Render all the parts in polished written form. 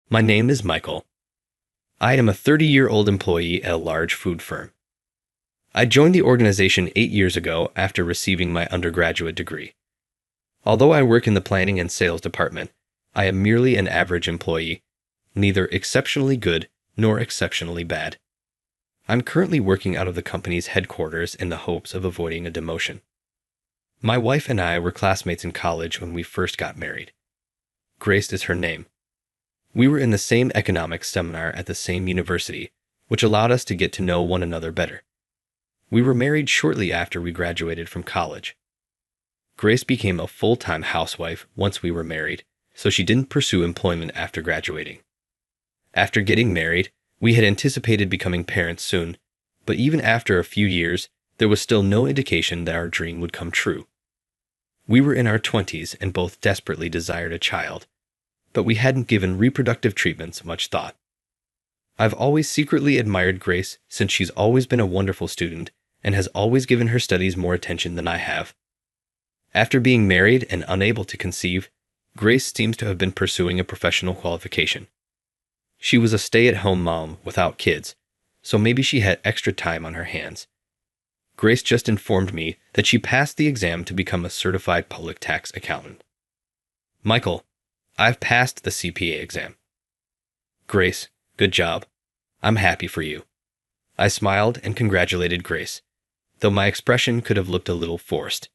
My name is Michael. I am a 30-year-old employee at a large food firm. I joined the organization 8 years ago after receiving my undergraduate degree. Although I work in the planning and sales department, I am merely an average employee, neither exceptionally good nor exceptionally bad. I'm currently working out of the company's headquarters in the hopes of avoiding a demotion. My wife and I were classmates in college when we first got married. Grace is her name. We were in the same economics seminar at the same university, which allowed us to get to know one another better. We were married shortly after we graduated from college. Grace became a full-time housewife once we were married, so she didn't pursue employment after graduating. After getting married, we had anticipated becoming parents soon, but even after a few years, there was still no indication that our dream would come true. We were in our 20s and both desperately desired a child, but we hadn't given reproductive treatments much thought. I've always secretly admired Grace since she's always been a wonderful student and has always given her studies more attention than I have. After being married and unable to conceive, Grace seems to have been pursuing a professional qualification. She was a stay-at-home mom without kids, so maybe she had extra time on her hands. Grace just informed me that she passed the exam to become a certified public tax accountant. Michael, I've passed the CPA exam. Grace, good job. I'm happy for you. I smiled and congratulated Grace, though my expression could have looked a little forced.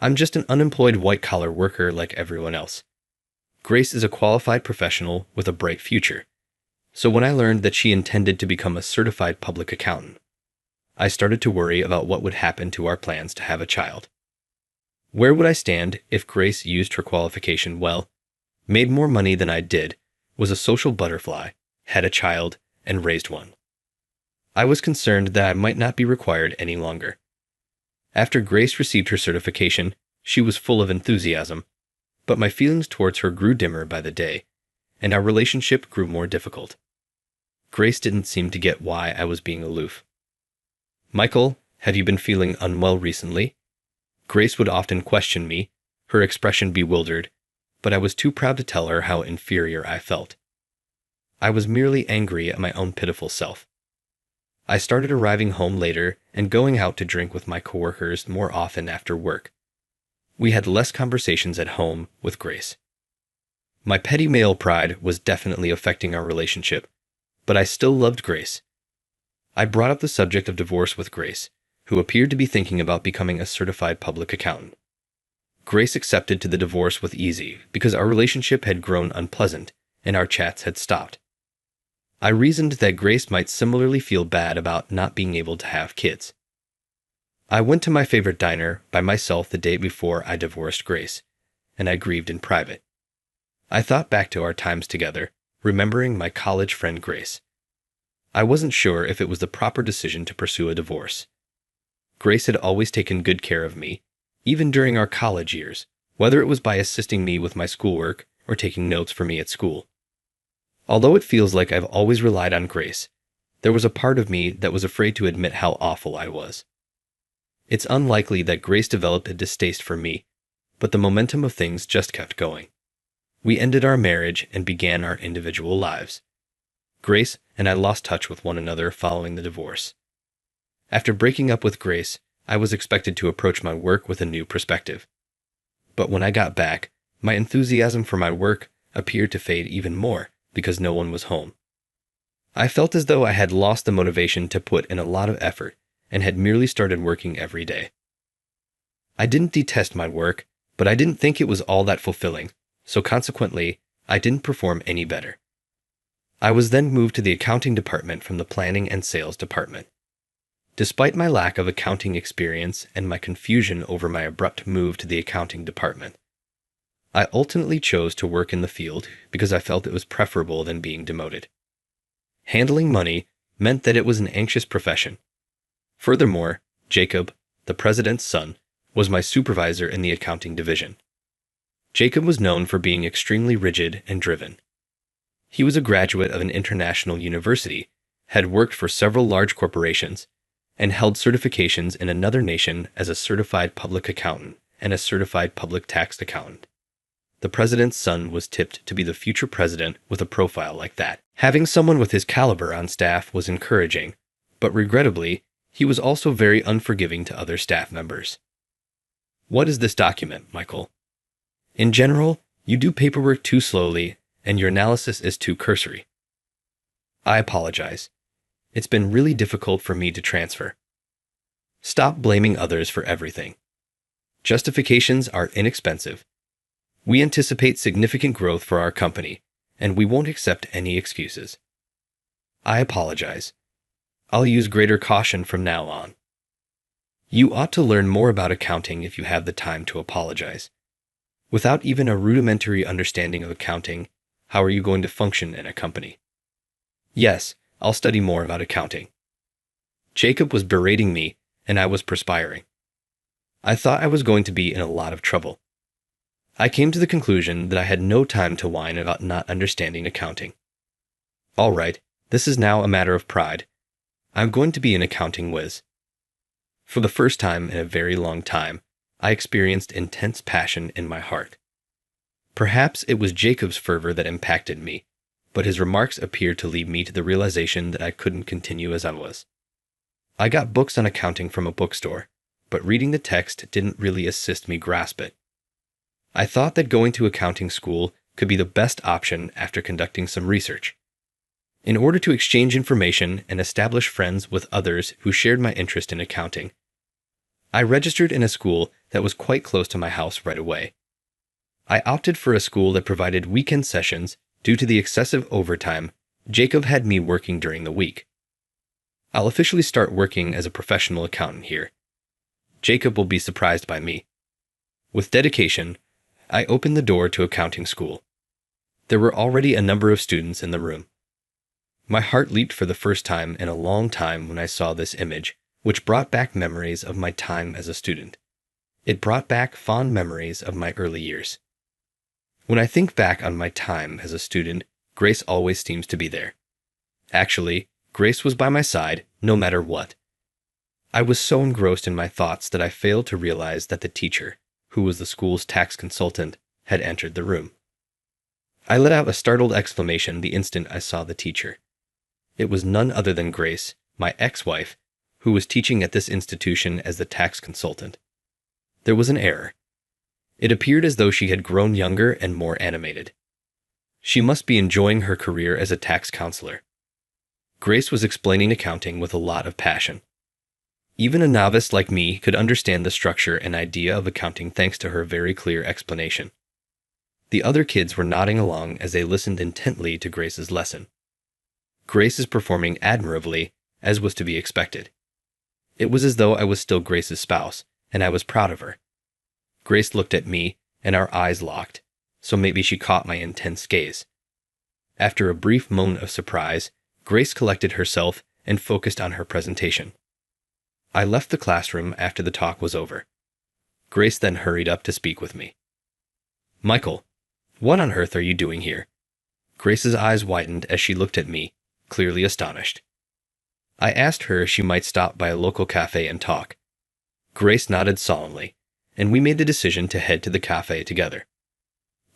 I'm just an unemployed white-collar worker like everyone else. Grace is a qualified professional with a bright future, so when I learned that she intended to become a certified public accountant, I started to worry about what would happen to our plans to have a child. Where would I stand if Grace used her qualification well, made more money than I did, was a social butterfly, had a child, and raised one? I was concerned that I might not be required any longer. After Grace received her certification, she was full of enthusiasm, but my feelings towards her grew dimmer by the day, and our relationship grew more difficult. Grace didn't seem to get why I was being aloof. Michael, have you been feeling unwell recently? Grace would often question me, her expression bewildered, but I was too proud to tell her how inferior I felt. I was merely angry at my own pitiful self. I started arriving home later and going out to drink with my coworkers more often after work. We had less conversations at home with Grace. My petty male pride was definitely affecting our relationship, but I still loved Grace. I brought up the subject of divorce with Grace, who appeared to be thinking about becoming a certified public accountant. Grace accepted to the divorce with ease because our relationship had grown unpleasant and our chats had stopped. I reasoned that Grace might similarly feel bad about not being able to have kids. I went to my favorite diner by myself the day before I divorced Grace, and I grieved in private. I thought back to our times together, remembering my college friend Grace. I wasn't sure if it was the proper decision to pursue a divorce. Grace had always taken good care of me, even during our college years, whether it was by assisting me with my schoolwork or taking notes for me at school. Although it feels like I've always relied on Grace, there was a part of me that was afraid to admit how awful I was. It's unlikely that Grace developed a distaste for me, but the momentum of things just kept going. We ended our marriage and began our individual lives. Grace and I lost touch with one another following the divorce. After breaking up with Grace, I was expected to approach my work with a new perspective. But when I got back, my enthusiasm for my work appeared to fade even more because no one was home. I felt as though I had lost the motivation to put in a lot of effort and had merely started working every day. I didn't detest my work, but I didn't think it was all that fulfilling, so consequently, I didn't perform any better. I was then moved to the accounting department from the planning and sales department. Despite my lack of accounting experience and my confusion over my abrupt move to the accounting department, I ultimately chose to work in the field because I felt it was preferable than being demoted. Handling money meant that it was an anxious profession. Furthermore, Jacob, the president's son, was my supervisor in the accounting division. Jacob was known for being extremely rigid and driven. He was a graduate of an international university, had worked for several large corporations, and held certifications in another nation as a certified public accountant and a certified public tax accountant. The president's son was tipped to be the future president with a profile like that. Having someone with his caliber on staff was encouraging, but regrettably, he was also very unforgiving to other staff members. What is this document, Michael? In general, you do paperwork too slowly, and your analysis is too cursory. I apologize. It's been really difficult for me to transfer. Stop blaming others for everything. Justifications are inexpensive. We anticipate significant growth for our company, and we won't accept any excuses. I apologize. I'll use greater caution from now on. You ought to learn more about accounting if you have the time to apologize. Without even a rudimentary understanding of accounting, how are you going to function in a company? Yes, I'll study more about accounting. Jacob was berating me, and I was perspiring. I thought I was going to be in a lot of trouble. I came to the conclusion that I had no time to whine about not understanding accounting. All right, this is now a matter of pride. I'm going to be an accounting whiz. For the first time in a very long time, I experienced intense passion in my heart. Perhaps it was Jacob's fervor that impacted me, but his remarks appeared to lead me to the realization that I couldn't continue as I was. I got books on accounting from a bookstore, but reading the text didn't really assist me grasp it. I thought that going to accounting school could be the best option after conducting some research. In order to exchange information and establish friends with others who shared my interest in accounting, I registered in a school that was quite close to my house right away. I opted for a school that provided weekend sessions due to the excessive overtime Jacob had me working during the week. I'll officially start working as a professional accountant here. Jacob will be surprised by me. With dedication, I opened the door to accounting school. There were already a number of students in the room. My heart leaped for the first time in a long time when I saw this image, which brought back memories of my time as a student. It brought back fond memories of my early years. When I think back on my time as a student, Grace always seems to be there. Actually, Grace was by my side no matter what. I was so engrossed in my thoughts that I failed to realize that the teacher, who was the school's tax consultant, had entered the room. I let out a startled exclamation the instant I saw the teacher. It was none other than Grace, my ex-wife, who was teaching at this institution as the tax consultant. There was an error. It appeared as though she had grown younger and more animated. She must be enjoying her career as a tax counselor. Grace was explaining accounting with a lot of passion. Even a novice like me could understand the structure and idea of accounting thanks to her very clear explanation. The other kids were nodding along as they listened intently to Grace's lesson. Grace is performing admirably, as was to be expected. It was as though I was still Grace's spouse, and I was proud of her. Grace looked at me, and our eyes locked, so maybe she caught my intense gaze. After a brief moment of surprise, Grace collected herself and focused on her presentation. I left the classroom after the talk was over. Grace then hurried up to speak with me. Michael, what on earth are you doing here? Grace's eyes widened as she looked at me, clearly astonished. I asked her if she might stop by a local cafe and talk. Grace nodded solemnly, and we made the decision to head to the cafe together.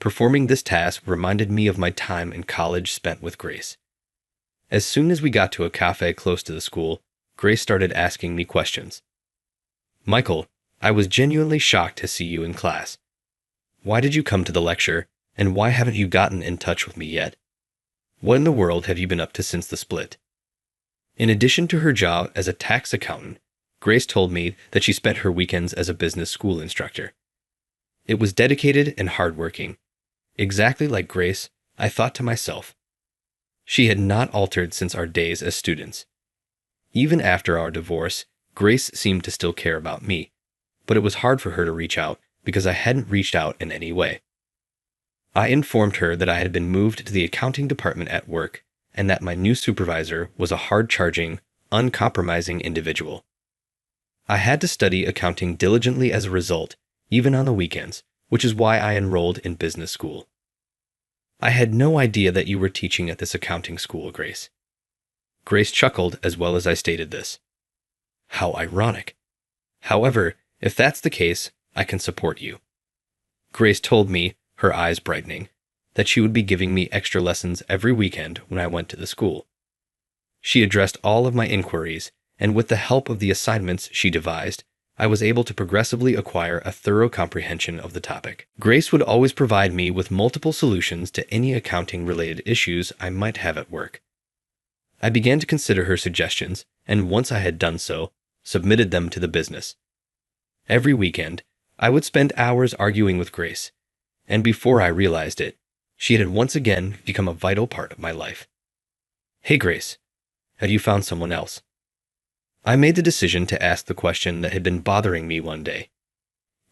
Performing this task reminded me of my time in college spent with Grace. As soon as we got to a cafe close to the school, Grace started asking me questions. Michael, I was genuinely shocked to see you in class. Why did you come to the lecture, and why haven't you gotten in touch with me yet? What in the world have you been up to since the split? In addition to her job as a tax accountant, Grace told me that she spent her weekends as a business school instructor. It was dedicated and hardworking. Exactly like Grace, I thought to myself. She had not altered since our days as students. Even after our divorce, Grace seemed to still care about me, but it was hard for her to reach out because I hadn't reached out in any way. I informed her that I had been moved to the accounting department at work and that my new supervisor was a hard-charging, uncompromising individual. I had to study accounting diligently as a result, even on the weekends, which is why I enrolled in business school. I had no idea that you were teaching at this accounting school, Grace. Grace chuckled as well as I stated this. How ironic. However, if that's the case, I can support you. Grace told me her eyes brightening, that she would be giving me extra lessons every weekend when I went to the school. She addressed all of my inquiries, and with the help of the assignments she devised, I was able to progressively acquire a thorough comprehension of the topic. Grace would always provide me with multiple solutions to any accounting-related issues I might have at work. I began to consider her suggestions, and once I had done so, submitted them to the business. Every weekend, I would spend hours arguing with Grace, and before I realized it, she had once again become a vital part of my life. "Hey Grace, have you found someone else?" I made the decision to ask the question that had been bothering me one day.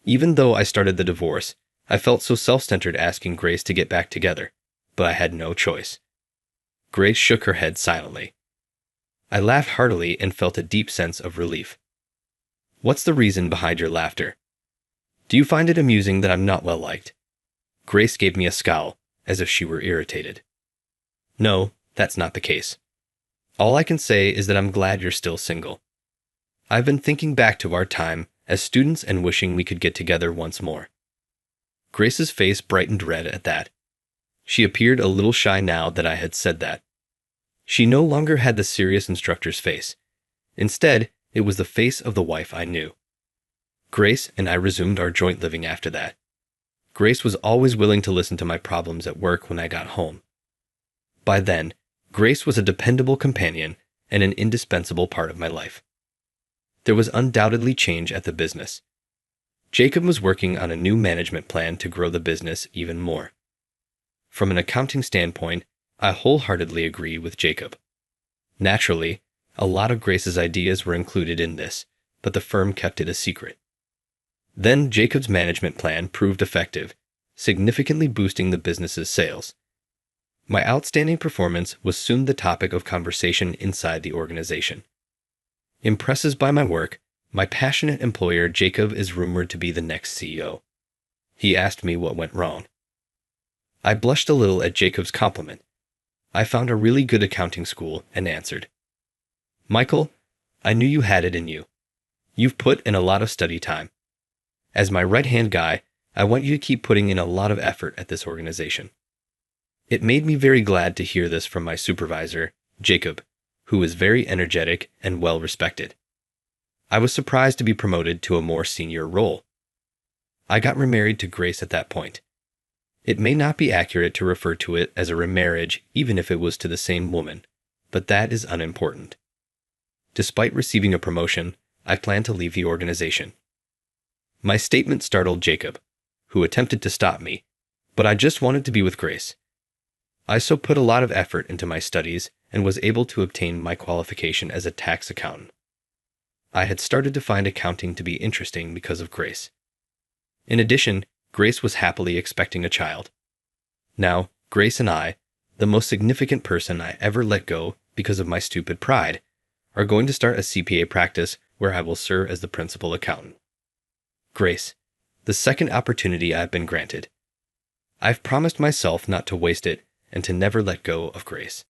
Even though I started the divorce, I felt so self-centered asking Grace to get back together, but I had no choice. Grace shook her head silently. I laughed heartily and felt a deep sense of relief. "What's the reason behind your laughter? Do you find it amusing that I'm not well liked?" Grace gave me a scowl, as if she were irritated. "No, that's not the case. All I can say is that I'm glad you're still single. I've been thinking back to our time as students and wishing we could get together once more." Grace's face brightened red at that. She appeared a little shy now that I had said that. She no longer had the serious instructor's face. Instead, it was the face of the wife I knew. Grace and I resumed our joint living after that. Grace was always willing to listen to my problems at work when I got home. By then, Grace was a dependable companion and an indispensable part of my life. There was undoubtedly change at the business. Jacob was working on a new management plan to grow the business even more. From an accounting standpoint, I wholeheartedly agree with Jacob. Naturally, a lot of Grace's ideas were included in this, but the firm kept it a secret. Then Jacob's management plan proved effective, significantly boosting the business's sales. My outstanding performance was soon the topic of conversation inside the organization. Impressed by my work, my passionate employer Jacob is rumored to be the next CEO. He asked me what went wrong. I blushed a little at Jacob's compliment. I found a really good accounting school and answered, "Michael, I knew you had it in you. You've put in a lot of study time. As my right-hand guy, I want you to keep putting in a lot of effort at this organization." It made me very glad to hear this from my supervisor, Jacob, who was very energetic and well-respected. I was surprised to be promoted to a more senior role. I got remarried to Grace at that point. It may not be accurate to refer to it as a remarriage even if it was to the same woman, but that is unimportant. Despite receiving a promotion, I plan to leave the organization. My statement startled Jacob, who attempted to stop me, but I just wanted to be with Grace. I so put a lot of effort into my studies and was able to obtain my qualification as a tax accountant. I had started to find accounting to be interesting because of Grace. In addition, Grace was happily expecting a child. Now, Grace and I, the most significant person I ever let go because of my stupid pride, are going to start a CPA practice where I will serve as the principal accountant. Grace, the second opportunity I've been granted. I've promised myself not to waste it and to never let go of Grace.